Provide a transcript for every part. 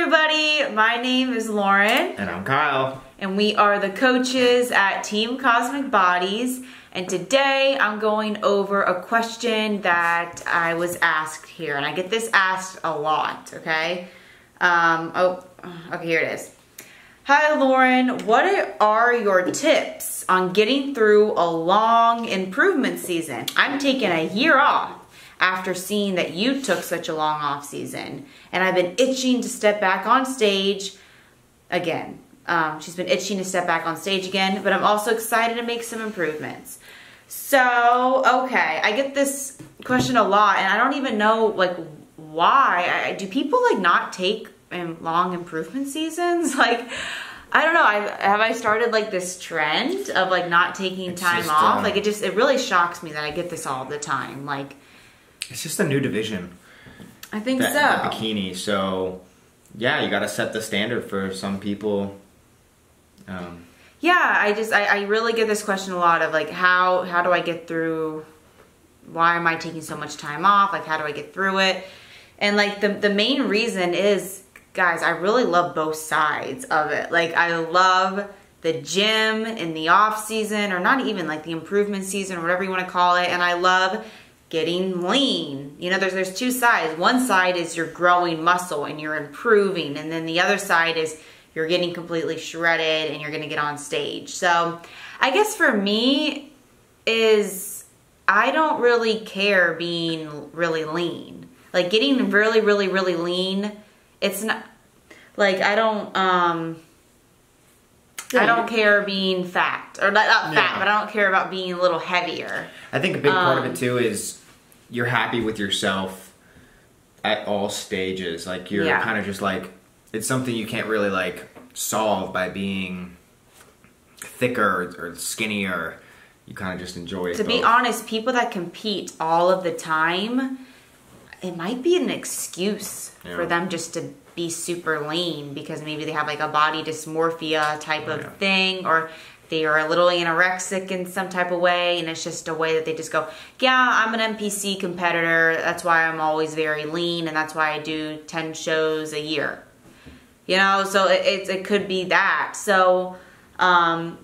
everybody, my name is Lauren. And I'm Kyle. And we are the coaches at Team Cosmic Bodies. And today I'm going over a question that I was asked here. And I get this asked a lot, okay? Okay, here it is. Hi Lauren, what are your tips on getting through a long improvement season? I'm taking a year off after seeing that you took such a long off season, and I've been itching to step back on stage again. She's been itching to step back on stage again, but I'm also excited to make some improvements. So, okay, I get this question a lot, and I don't even know like why. Do people like not take long improvement seasons? Like, I don't know. Have I started like this trend of like not taking time off? Like it really shocks me that I get this all the time. Like, it's just a new division. I think so. The bikini. So, yeah, you got to set the standard for some people. Yeah, I really get this question a lot of like, how do I get through, why am I taking so much time off? Like, how do I get through it? And like the main reason is, guys, I really love both sides of it. Like, I love the gym in the off season, or not even like the improvement season or whatever you want to call it. And I love getting lean. You know, there's two sides. One side is you're growing muscle and you're improving. And then the other side is you're getting completely shredded and you're going to get on stage. So I guess for me is I don't really care being really lean. Like getting really, really, really lean, it's not like I don't care being fat, or not fat, but I don't care about being a little heavier. I think a big part of it too is you're happy with yourself at all stages. Like you're kind of just like, it's something you can't really like solve by being thicker or skinnier. You kind of just enjoy it. To be honest, people that compete all of the time, it might be an excuse for them just to be super lean, because maybe they have like a body dysmorphia type of thing, or they are a little anorexic in some type of way, and it's just a way that they just go, yeah, I'm an NPC competitor, that's why I'm always very lean, and that's why I do 10 shows a year. You know, so it could be that. So, and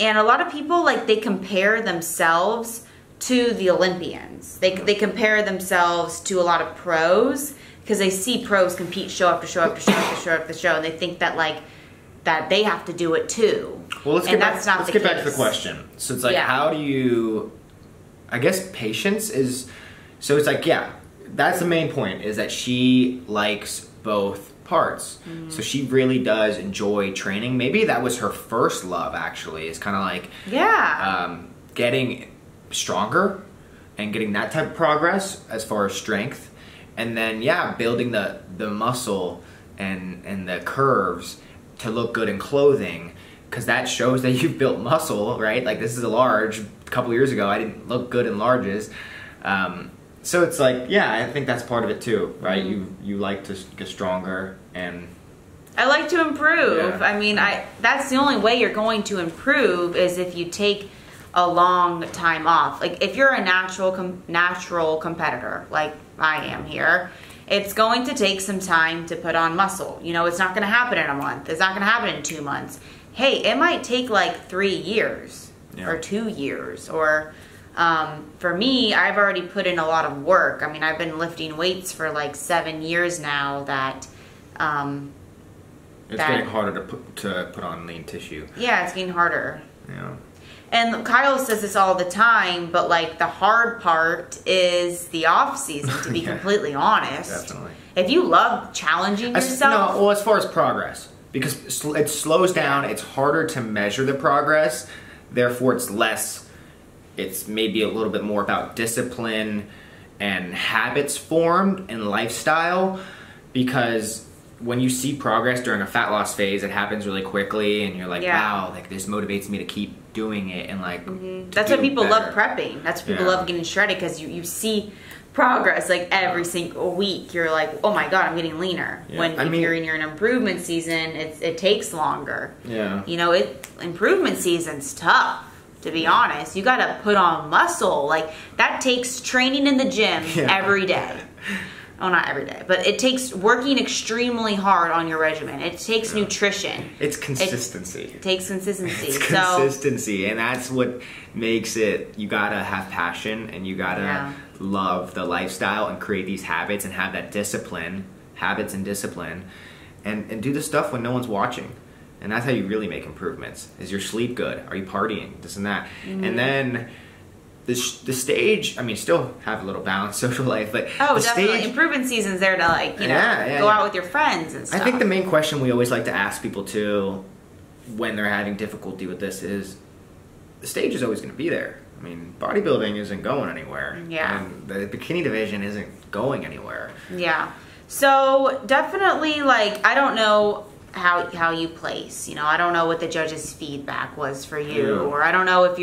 a lot of people, like, they compare themselves to the Olympians. They compare themselves to a lot of pros, because they see pros compete show after show after show after show after show, and they think that like that they have to do it too. Well, let's get back to the question. So it's like, how do you? I guess patience is. So it's like, yeah, that's the main point, is that she likes both parts. So she really does enjoy training. Maybe that was her first love, actually. Is kind of like getting stronger and getting that type of progress as far as strength. And then, building the muscle and the curves to look good in clothing, because that shows that you've built muscle, right? Like, this is a large. A couple years ago, I didn't look good in larges. So it's like, I think that's part of it too, right? You like to get stronger, and I like to improve. I mean, that's the only way you're going to improve, is if you take a long time off. Like, if you're a natural competitor, like I am here, it's going to take some time to put on muscle. You know, it's not going to happen in a month. It's not going to happen in 2 months. Hey, it might take like 3 years or 2 years. Or for me, I've already put in a lot of work. I mean, I've been lifting weights for like 7 years now. That it's getting harder to put on lean tissue. Yeah, it's getting harder. Yeah. And Kyle says this all the time, but like the hard part is the off season, to be completely honest. Definitely. If you love challenging yourself. Well, as far as progress, because it slows down, it's harder to measure the progress, therefore it's maybe a little bit more about discipline and habits formed and lifestyle, because when you see progress during a fat loss phase, it happens really quickly, and you're like, wow, like this motivates me to keep doing it, and like that's why people love prepping. That's why people love getting shredded, because you see progress like every single week. You're like, oh my god, I'm getting leaner. When if you're in your improvement season, it takes longer. You know, improvement season's tough, to be honest. You gotta put on muscle. Like, that takes training in the gym every day. Oh, not every day, but it takes working extremely hard on your regimen. It takes nutrition. It's consistency. It takes consistency. It's consistency, and that's what makes it. You gotta have passion, and you gotta love the lifestyle, and create these habits, and have that discipline, habits and discipline, and do the stuff when no one's watching. And that's how you really make improvements. Is your sleep good? Are you partying? This and that, and then. The stage, I mean, still have a little balanced social life, but the definitely. Improvement season's there to, like, you know, go out with your friends and stuff. I think the main question we always like to ask people too, when they're having difficulty with this, is the stage is always going to be there. I mean, bodybuilding isn't going anywhere. Yeah. And the bikini division isn't going anywhere. Yeah. So definitely, like, I don't know how you place, you know, I don't know what the judges' feedback was for you, or I don't know if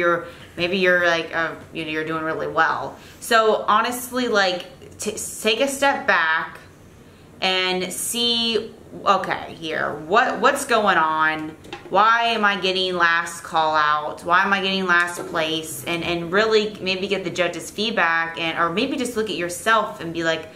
maybe you're like, you know, you're doing really well. So honestly, like, take a step back and see, okay, here, what's going on? Why am I getting last call out? Why am I getting last place? And really maybe get the judges' feedback, or maybe just look at yourself and be like,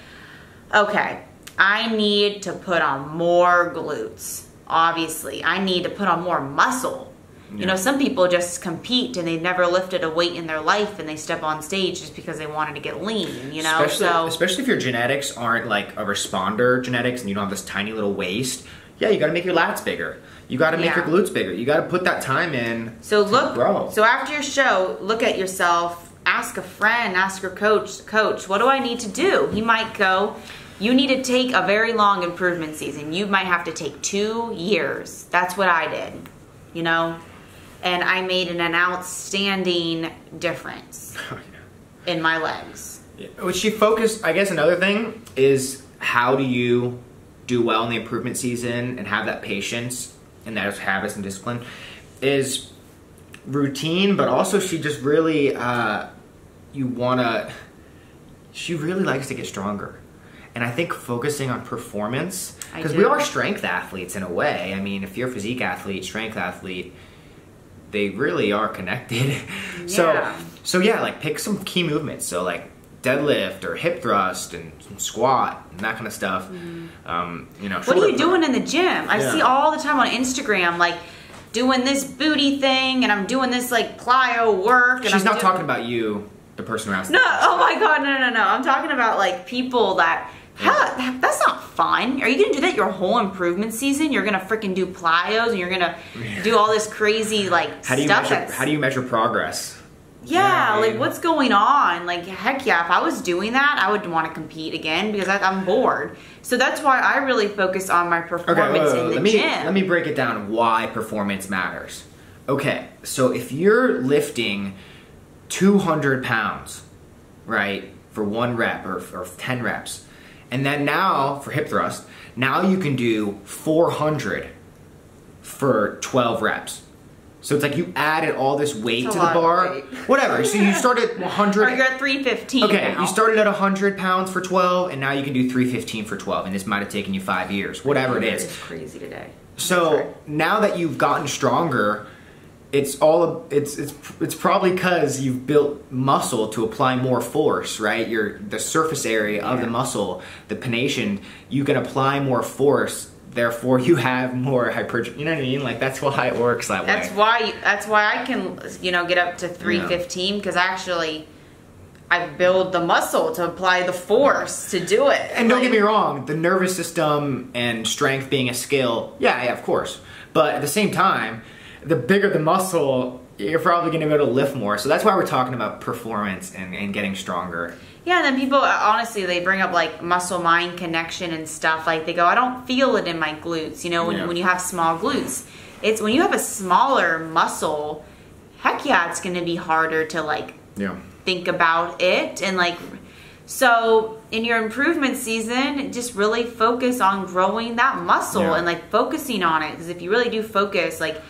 okay, I need to put on more glutes. Obviously, I need to put on more muscle. Yeah. You know, some people just compete and they've never lifted a weight in their life, and they step on stage just because they wanted to get lean, you know? Especially if your genetics aren't like a responder genetics and you don't have this tiny little waist. Yeah, you got to make your lats bigger. You got to make your glutes bigger. You got to put that time in to grow. So after your show, look at yourself, ask a friend, ask your coach, what do I need to do? He might go, you need to take a very long improvement season. You might have to take 2 years. That's what I did, you know? And I made an outstanding difference in my legs. Yeah. Which she focused, I guess another thing is, how do you do well in the improvement season and have that patience and that habits and discipline, is routine, but also she just really, she really likes to get stronger. And I think focusing on performance, because we are strength athletes in a way. I mean, if you're a physique athlete, strength athlete, they really are connected. Yeah. So yeah, like pick some key movements. So like deadlift or hip thrust and squat and that kind of stuff. Mm-hmm. You know, what are you doing in the gym? I see all the time on Instagram, like doing this booty thing, and I'm doing this like plyo work. And She's not talking about you, the person who asked. No, oh my God, no. I'm talking about like people that. That's not fun. Are you going to do that your whole improvement season? You're going to freaking do plyos and you're going to do all this crazy like stuff. How do you measure progress? Yeah, like what's going on? Like, heck yeah, if I was doing that, I would want to compete again because I'm bored. So that's why I really focus on my performance in the gym. Let me break it down why performance matters. Okay, so if you're lifting 200 pounds, right, for 1 rep or 10 reps, and then now, for hip thrust, now you can do 400 for 12 reps. So it's like you added all this weight to the bar. Whatever. So you started at 100. Or you're at 315 Okay, now. You started at 100 pounds for 12, and now you can do 315 for 12. And this might have taken you 5 years. Whatever it is. It's crazy today. So now that you've gotten stronger, it's probably because you've built muscle to apply more force, right? The surface area of the muscle, the pennation, you can apply more force. Therefore, you have more hypertrophy. You know what I mean? Like that's why it works that way. That's why I can, you know, get up to 315 because actually I build the muscle to apply the force to do it. And don't get me wrong, the nervous system and strength being a skill, yeah, of course. But at the same time, the bigger the muscle, you're probably going to be able to lift more. So that's why we're talking about performance and getting stronger. Yeah, and then people, honestly, they bring up like muscle-mind connection and stuff. Like they go, I don't feel it in my glutes. You know, when you have small glutes. It's when you have a smaller muscle, heck yeah, it's going to be harder to like think about it. And like, so in your improvement season, just really focus on growing that muscle and like focusing on it. Because if you really do focus, like,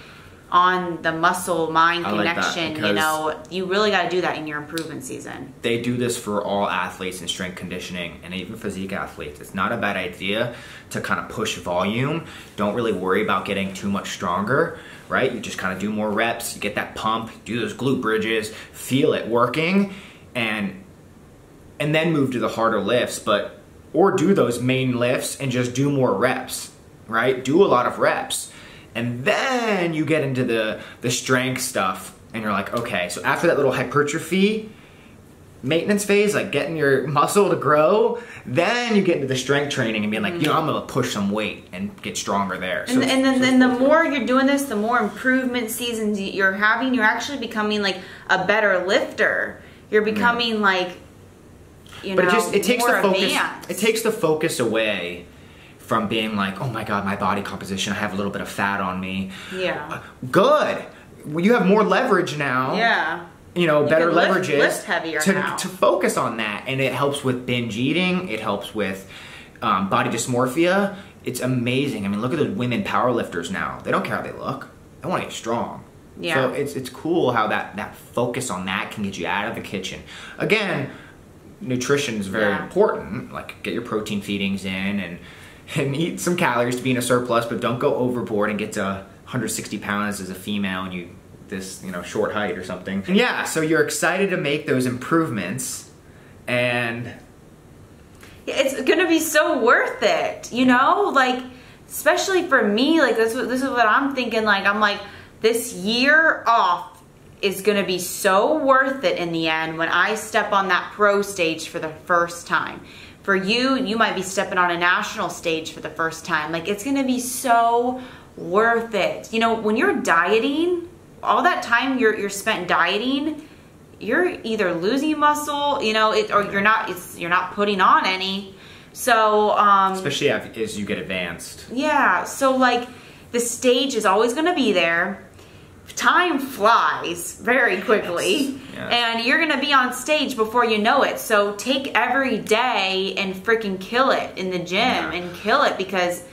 on the muscle-mind connection, you know, you really got to do that in your improvement season. They do this for all athletes in strength conditioning and even physique athletes. It's not a bad idea to kind of push volume. Don't really worry about getting too much stronger, right? You just kind of do more reps, you get that pump, do those glute bridges, feel it working, and then move to the harder lifts. But or do those main lifts and just do more reps, right? Do a lot of reps. And then you get into the strength stuff and you're like, okay, so after that little hypertrophy maintenance phase, like getting your muscle to grow, then you get into the strength training and being like, you know, I'm gonna push some weight and get stronger there. And, then the more you're doing this, the more improvement seasons you're having, you're actually becoming like a better lifter. You're becoming like, you know, it takes more the focus. advanced. It takes the focus away from being like, oh my God, my body composition, I have a little bit of fat on me. Yeah. Good. Well, you have more leverage now. Yeah. You know, better leverages lift heavier now. To focus on that. And it helps with binge eating. It helps with body dysmorphia. It's amazing. I mean, look at the women powerlifters now. They don't care how they look. They want to get strong. Yeah. So it's cool how that focus on that can get you out of the kitchen. Again, nutrition is very important. Like, get your protein feedings in and eat some calories to be in a surplus, but don't go overboard and get to 160 pounds as a female and you short height or something. And yeah, so you're excited to make those improvements, and it's gonna be so worth it, you know, like, especially for me, like this is what I'm thinking. Like, I'm like, this year off is gonna be so worth it in the end when I step on that pro stage for the first time. For you, you might be stepping on a national stage for the first time. Like, it's gonna be so worth it. You know, when you're dieting, all that time you're spent dieting, you're either losing muscle, you know, or you're not putting on any. So especially as you get advanced. Yeah. So like, the stage is always going to be there. Time flies very quickly, yes. And you're going to be on stage before you know it. So take every day and freaking kill it in the gym and kill it, because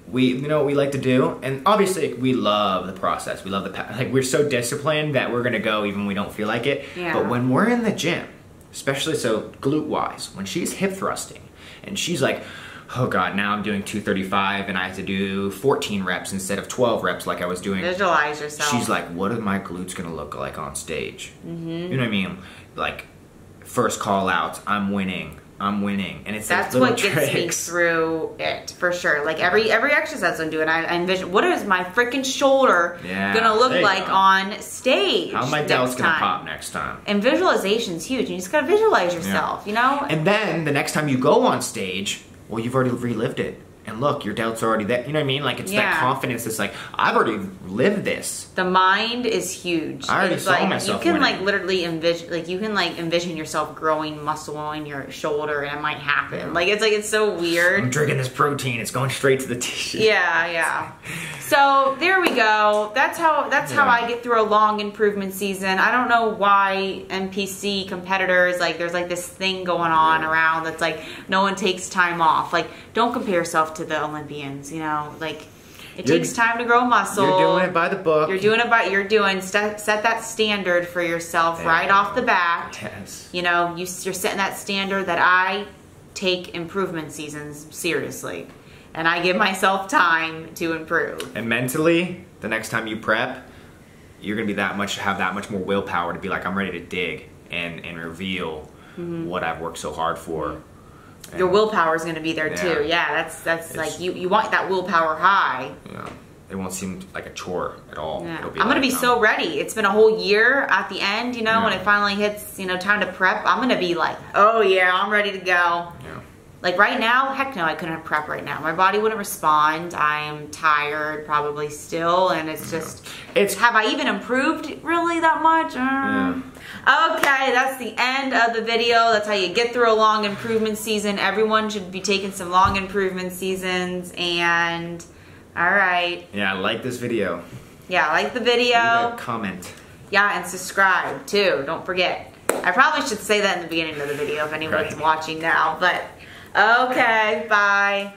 we like to do, and obviously we love the process. We love like, we're so disciplined that we're gonna go even when we don't feel like it. Yeah. But when we're in the gym, especially so glute wise, when she's hip thrusting and she's like, oh God, now I'm doing 235 and I have to do 14 reps instead of 12 reps like I was doing. Visualize yourself. She's like, what are my glutes gonna look like on stage? You know what I mean? Like, first call outs, I'm winning, and it's that's what gets me through it for sure. Like, every exercise I'm doing, I envision, what is my freaking shoulder gonna look like on stage? How my delt's gonna pop next time? And visualization's huge. You just gotta visualize yourself, you know. And then the next time you go on stage, well, you've already relived it. And look, your delt's already there. You know what I mean? Like, it's that confidence that's like, I've already lived this. The mind is huge. I already saw myself You can winning. like literally envision yourself growing muscle in your shoulder, and it might happen. Yeah. Like, it's so weird. I'm drinking this protein. It's going straight to the tissue. Yeah. So there we go. That's how I get through a long improvement season. I don't know why NPC competitors, like, there's like this thing going on around that's like, no one takes time off. Like, don't compare yourself to the Olympians, you know, like, it takes time to grow muscle. You're doing it by the book. Set that standard for yourself right off the bat. Yes. You know, you're setting that standard that I take improvement seasons seriously, and I give myself time to improve. And mentally, the next time you prep, you're gonna have that much more willpower to be like, I'm ready to dig and reveal what I've worked so hard for. Your willpower is going to be there too. Yeah, that's like, you want that willpower high. Yeah, it won't seem like a chore at all. Yeah. I'm going to be so ready. It's been a whole year at the end, you know, when it finally hits, you know, time to prep. I'm going to be like, oh yeah, I'm ready to go. Yeah. Like, right now, heck no, I couldn't prep right now. My body wouldn't respond. I'm tired probably still, and it's just, have I even improved really that much? Okay, that's the end of the video. That's how you get through a long improvement season. Everyone should be taking some long improvement seasons, and all right. Yeah, like this video. Yeah, like the video. Leave a comment. Yeah, and subscribe too. Don't forget. I probably should say that in the beginning of the video if anyone's watching now, but okay, bye.